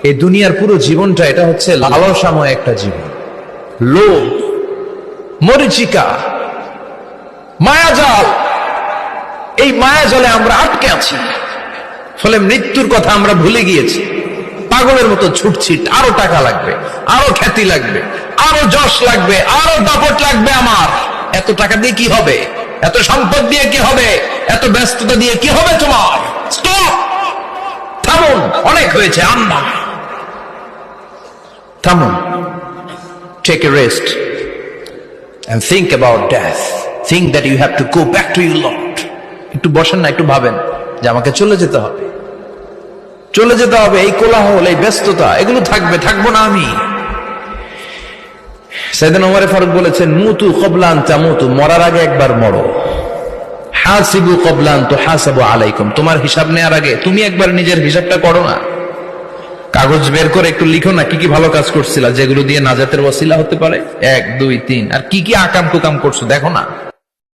এই দুনিয়ার পুরো জীবনটা এটা হচ্ছে লালসাময় একটা জীবন, লোভ, মরিচিকা, মায়াজাল। এই মায়াজালে আমরা আটকে আছি, ফলে মৃত্যুর কথা আমরা ভুলে গিয়েছি। পাগলের মতো ছুটছি, আরো টাকা লাগবে, আরো খ্যাতি লাগবে, আরো যশ লাগবে, আরো দাপট লাগবে। আমার এত টাকা দিয়ে কি হবে? এত সম্পদ দিয়ে কি হবে? এত ব্যস্ততা দিয়ে কি হবে তোমার? স্টপ, থামুন, অনেক হয়েছে। আম্মা থামুন, take a rest and think about death. Think that you have to go back to your Lord. একটু বসেন না, একটু ভাবেন যে আমাকে চলে যেতে হবে, চলে যেতে হবে। এই কোলাহল, এই ব্যস্ততা, এগুলো থাকবে, থাকবো না আমি। সাইয়েদনা ওমর ফারুক বলেছেন, মুতু ক্বাবলা আন তামুতু, মরার আগে একবার মরো। হাসিবু ক্বাবলা আন তুহাসাবু আলাইকুম, তোমার হিসাব নেওয়ার আগে তুমি একবার নিজের হিসাবটা করো না। কাগজ বের করে একটু লিখো না কি কি ভালো কাজ করছিলা, যেগুলো দিয়ে নাজাতের ওয়াসিলা হতে পারে। 1 2 3, আর কি কি আকাম কুকাম করছো দেখো না।